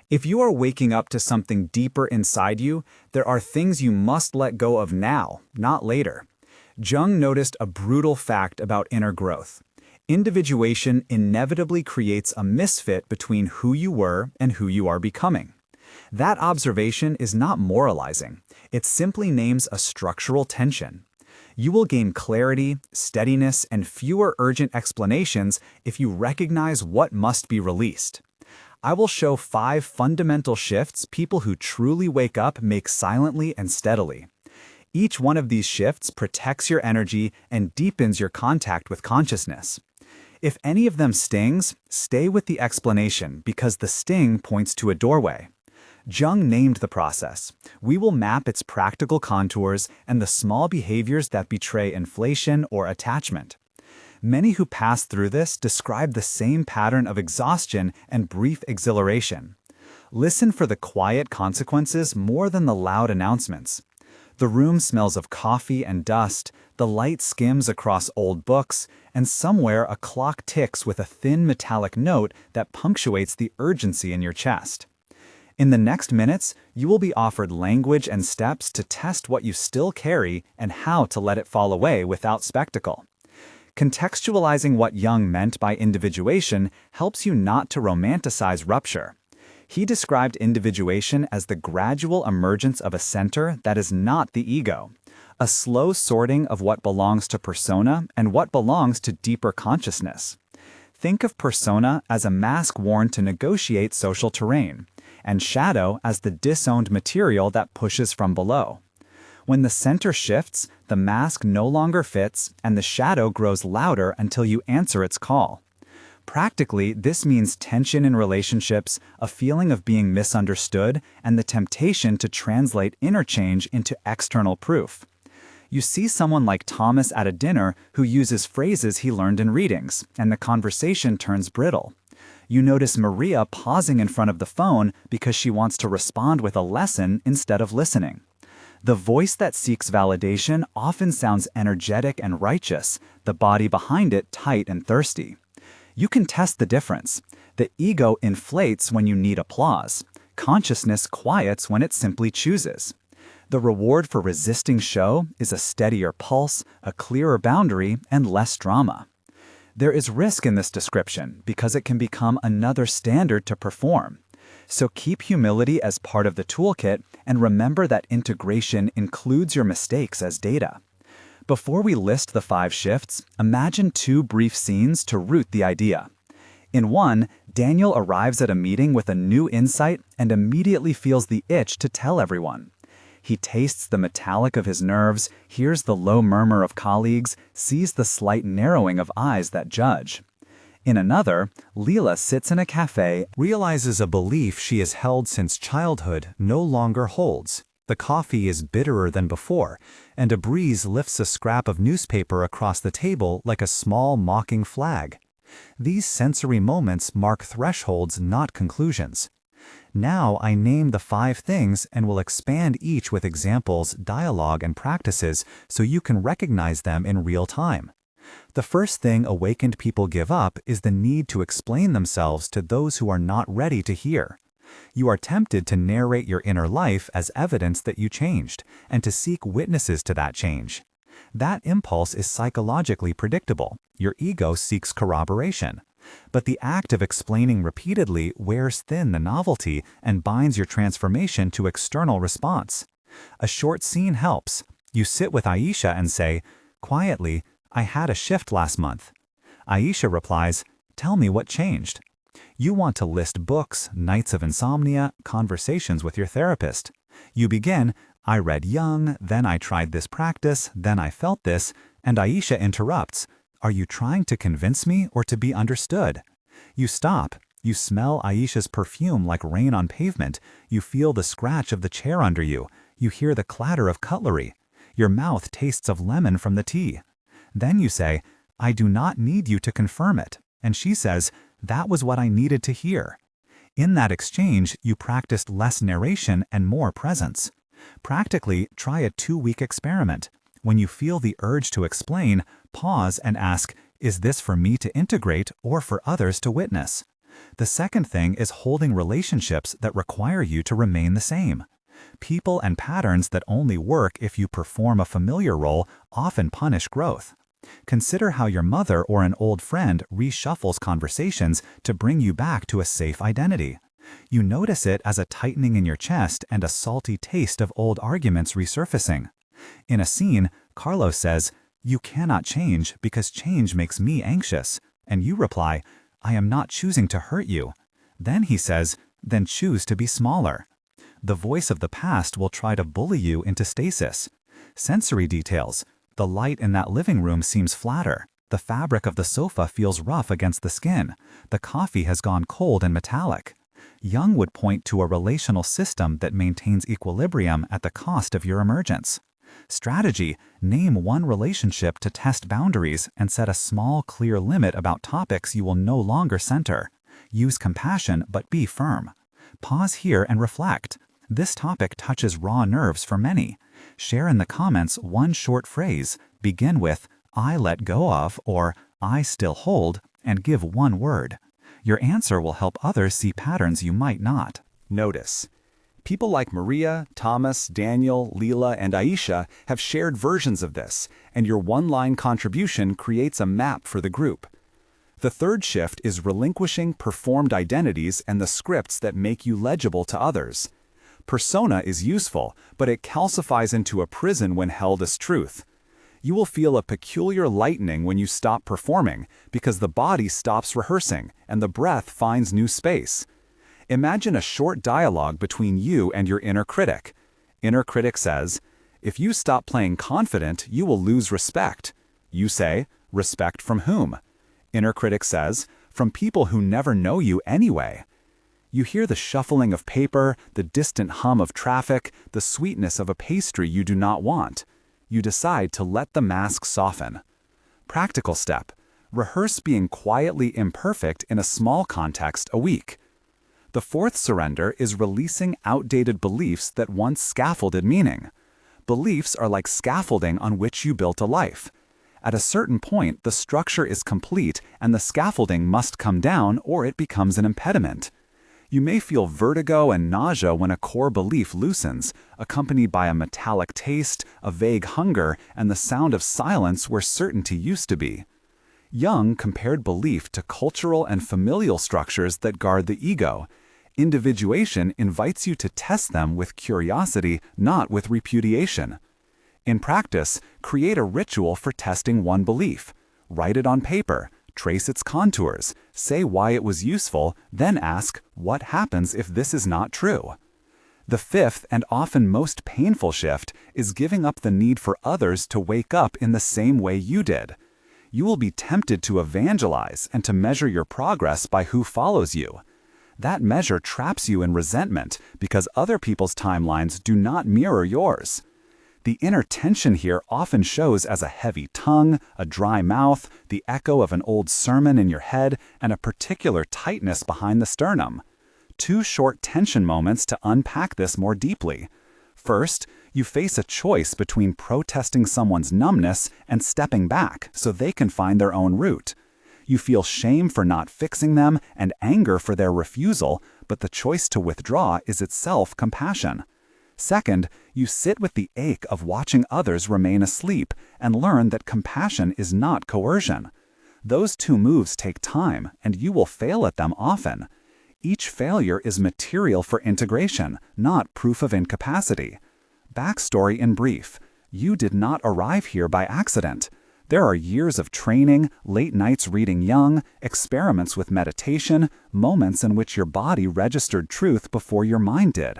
If you are waking up to something deeper inside you, there are things you must let go of now, not later. Jung noticed a brutal fact about inner growth. Individuation inevitably creates a misfit between who you were and who you are becoming. That observation is not moralizing. It simply names a structural tension. You will gain clarity, steadiness, and fewer urgent explanations if you recognize what must be released. I will show 5 fundamental shifts people who truly wake up make silently and steadily. Each one of these shifts protects your energy and deepens your contact with consciousness. If any of them stings, stay with the explanation because the sting points to a doorway. Jung named the process. We will map its practical contours and the small behaviors that betray inflation or attachment. Many who pass through this describe the same pattern of exhaustion and brief exhilaration. Listen for the quiet consequences more than the loud announcements. The room smells of coffee and dust, the light skims across old books, and somewhere a clock ticks with a thin metallic note that punctuates the urgency in your chest. In the next minutes, you will be offered language and steps to test what you still carry and how to let it fall away without spectacle. Contextualizing what Jung meant by individuation helps you not to romanticize rupture. He described individuation as the gradual emergence of a center that is not the ego, a slow sorting of what belongs to persona and what belongs to deeper consciousness. Think of persona as a mask worn to negotiate social terrain, and shadow as the disowned material that pushes from below. When the center shifts, the mask no longer fits and the shadow grows louder until you answer its call. Practically, this means tension in relationships, a feeling of being misunderstood, and the temptation to translate inner change into external proof. You see someone like Thomas at a dinner who uses phrases he learned in readings, and the conversation turns brittle. You notice Maria pausing in front of the phone because she wants to respond with a lesson instead of listening. The voice that seeks validation often sounds energetic and righteous, the body behind it tight and thirsty. You can test the difference. The ego inflates when you need applause. Consciousness quiets when it simply chooses. The reward for resisting show is a steadier pulse, a clearer boundary, and less drama. There is risk in this description because it can become another standard to perform. So keep humility as part of the toolkit and remember that integration includes your mistakes as data. Before we list the 5 shifts, imagine 2 brief scenes to root the idea. In one, Daniel arrives at a meeting with a new insight and immediately feels the itch to tell everyone. He tastes the metallic of his nerves, hears the low murmur of colleagues, sees the slight narrowing of eyes that judge. In another, Leela sits in a cafe, realizes a belief she has held since childhood no longer holds. The coffee is bitterer than before, and a breeze lifts a scrap of newspaper across the table like a small mocking flag. These sensory moments mark thresholds, not conclusions. Now I name the 5 things and will expand each with examples, dialogue, and practices so you can recognize them in real time. The first thing awakened people give up is the need to explain themselves to those who are not ready to hear. You are tempted to narrate your inner life as evidence that you changed, and to seek witnesses to that change. That impulse is psychologically predictable. Your ego seeks corroboration. But the act of explaining repeatedly wears thin the novelty and binds your transformation to external response. A short scene helps. You sit with Aisha and say, quietly, "I had a shift last month." Aisha replies, "Tell me what changed." You want to list books, nights of insomnia, conversations with your therapist. You begin, "I read Jung, then I tried this practice, then I felt this," and Aisha interrupts, "Are you trying to convince me or to be understood?" You stop. You smell Aisha's perfume like rain on pavement. You feel the scratch of the chair under you. You hear the clatter of cutlery. Your mouth tastes of lemon from the tea. Then you say, "I do not need you to confirm it." And she says, "That was what I needed to hear." In that exchange, you practiced less narration and more presence. Practically, try a 2-week experiment. When you feel the urge to explain, pause and ask, "Is this for me to integrate or for others to witness?" The second thing is holding relationships that require you to remain the same. People and patterns that only work if you perform a familiar role often punish growth. Consider how your mother or an old friend reshuffles conversations to bring you back to a safe identity. You notice it as a tightening in your chest and a salty taste of old arguments resurfacing. In a scene, Carlos says, "You cannot change because change makes me anxious." And you reply, "I am not choosing to hurt you." Then he says, "Then choose to be smaller." The voice of the past will try to bully you into stasis. Sensory details. The light in that living room seems flatter. The fabric of the sofa feels rough against the skin. The coffee has gone cold and metallic. Jung would point to a relational system that maintains equilibrium at the cost of your emergence. Strategy: name one relationship to test boundaries and set a small, clear limit about topics you will no longer center. Use compassion, but be firm. Pause here and reflect. This topic touches raw nerves for many. Share in the comments one short phrase. Begin with, "I let go of," or "I still hold," and give one word. Your answer will help others see patterns you might not. Notice. People like Maria, Thomas, Daniel, Leela, and Aisha have shared versions of this, and your one-line contribution creates a map for the group. The third shift is relinquishing performed identities and the scripts that make you legible to others. Persona is useful, but it calcifies into a prison when held as truth. You will feel a peculiar lightening when you stop performing, because the body stops rehearsing and the breath finds new space. Imagine a short dialogue between you and your inner critic. Inner critic says, "If you stop playing confident, you will lose respect." You say, "Respect from whom?" Inner critic says, "From people who never know you anyway." You hear the shuffling of paper, the distant hum of traffic, the sweetness of a pastry you do not want. You decide to let the mask soften. Practical step: rehearse being quietly imperfect in a small context a week. The fourth surrender is releasing outdated beliefs that once scaffolded meaning. Beliefs are like scaffolding on which you built a life. At a certain point, the structure is complete and the scaffolding must come down or it becomes an impediment. You may feel vertigo and nausea when a core belief loosens, accompanied by a metallic taste, a vague hunger, and the sound of silence where certainty used to be. Jung compared belief to cultural and familial structures that guard the ego. Individuation invites you to test them with curiosity, not with repudiation. In practice, create a ritual for testing one belief. Write it on paper. Trace its contours, say why it was useful, then ask, what happens if this is not true? The fifth and often most painful shift is giving up the need for others to wake up in the same way you did. You will be tempted to evangelize and to measure your progress by who follows you. That measure traps you in resentment because other people's timelines do not mirror yours. The inner tension here often shows as a heavy tongue, a dry mouth, the echo of an old sermon in your head, and a particular tightness behind the sternum. Two short tension moments to unpack this more deeply. First, you face a choice between protesting someone's numbness and stepping back so they can find their own route. You feel shame for not fixing them and anger for their refusal, but the choice to withdraw is itself compassion. Second, you sit with the ache of watching others remain asleep and learn that compassion is not coercion. Those two moves take time, and you will fail at them often. Each failure is material for integration, not proof of incapacity. Backstory in brief: you did not arrive here by accident. There are years of training, late nights reading Jung, experiments with meditation, moments in which your body registered truth before your mind did.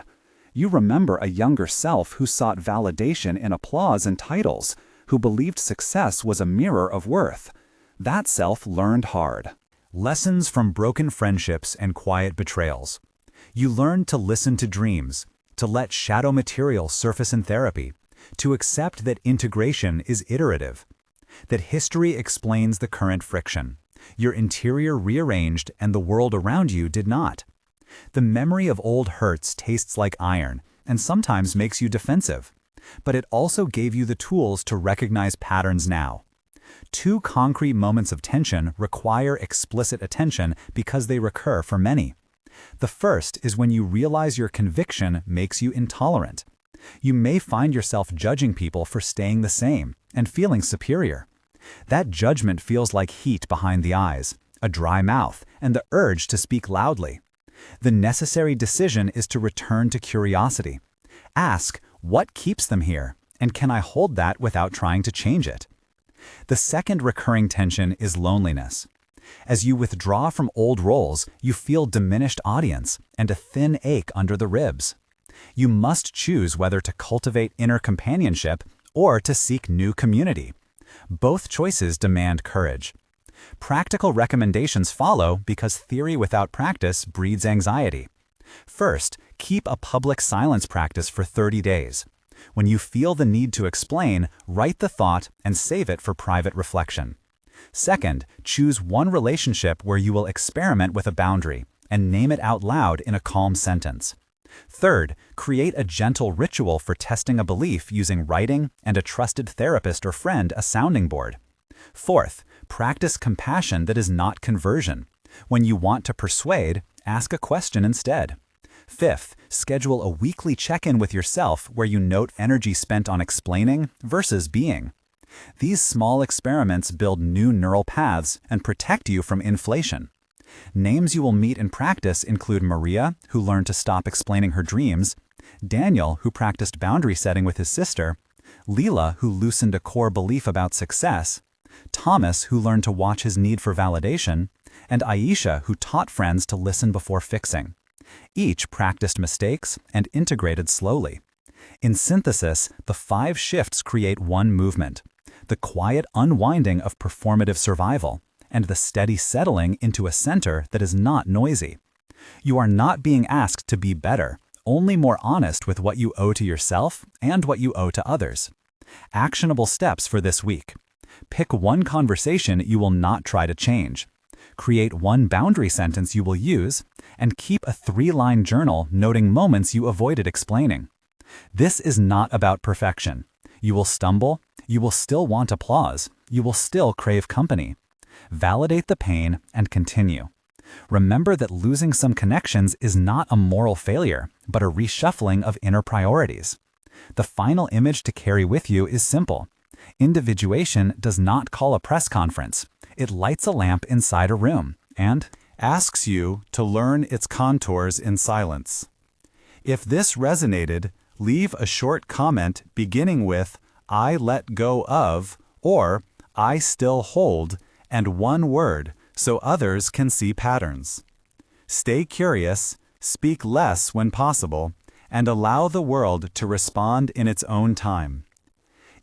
You remember a younger self who sought validation in applause and titles, who believed success was a mirror of worth. That self learned hard. Lessons from broken friendships and quiet betrayals. You learned to listen to dreams, to let shadow material surface in therapy, to accept that integration is iterative, that history explains the current friction. Your interior rearranged and the world around you did not. The memory of old hurts tastes like iron and sometimes makes you defensive, but it also gave you the tools to recognize patterns now. Two concrete moments of tension require explicit attention because they recur for many. The first is when you realize your conviction makes you intolerant. You may find yourself judging people for staying the same and feeling superior. That judgment feels like heat behind the eyes, a dry mouth, and the urge to speak loudly. The necessary decision is to return to curiosity. Ask, what keeps them here, and can I hold that without trying to change it? The second recurring tension is loneliness. As you withdraw from old roles, you feel diminished audience and a thin ache under the ribs. You must choose whether to cultivate inner companionship or to seek new community. Both choices demand courage. Practical recommendations follow because theory without practice breeds anxiety. First, keep a public silence practice for 30 days. When you feel the need to explain, write the thought and save it for private reflection. Second, choose one relationship where you will experiment with a boundary and name it out loud in a calm sentence. Third, create a gentle ritual for testing a belief using writing and a trusted therapist or friend a sounding board. Fourth, practice compassion that is not conversion. When you want to persuade, ask a question instead. Fifth, schedule a weekly check-in with yourself where you note energy spent on explaining versus being. These small experiments build new neural paths and protect you from inflation. Names you will meet in practice include Maria, who learned to stop explaining her dreams, Daniel, who practiced boundary setting with his sister, Leela, who loosened a core belief about success, Thomas, who learned to watch his need for validation, and Aisha, who taught friends to listen before fixing. Each practiced mistakes and integrated slowly. In synthesis, the 5 shifts create one movement: the quiet unwinding of performative survival, and the steady settling into a center that is not noisy. You are not being asked to be better, only more honest with what you owe to yourself and what you owe to others. Actionable steps for this week. Pick one conversation you will not try to change. Create one boundary sentence you will use, and keep a 3-line journal noting moments you avoided explaining. This is not about perfection. You will stumble, you will still want applause, you will still crave company. Validate the pain and continue. Remember that losing some connections is not a moral failure, but a reshuffling of inner priorities. The final image to carry with you is simple. Individuation does not call a press conference. It lights a lamp inside a room and asks you to learn its contours in silence. If this resonated, leave a short comment beginning with "I let go of" or "I still hold" and one word so others can see patterns. Stay curious, speak less when possible, and allow the world to respond in its own time.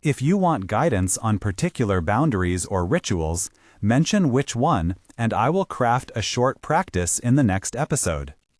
If you want guidance on particular boundaries or rituals, mention which one, and I will craft a short practice in the next episode.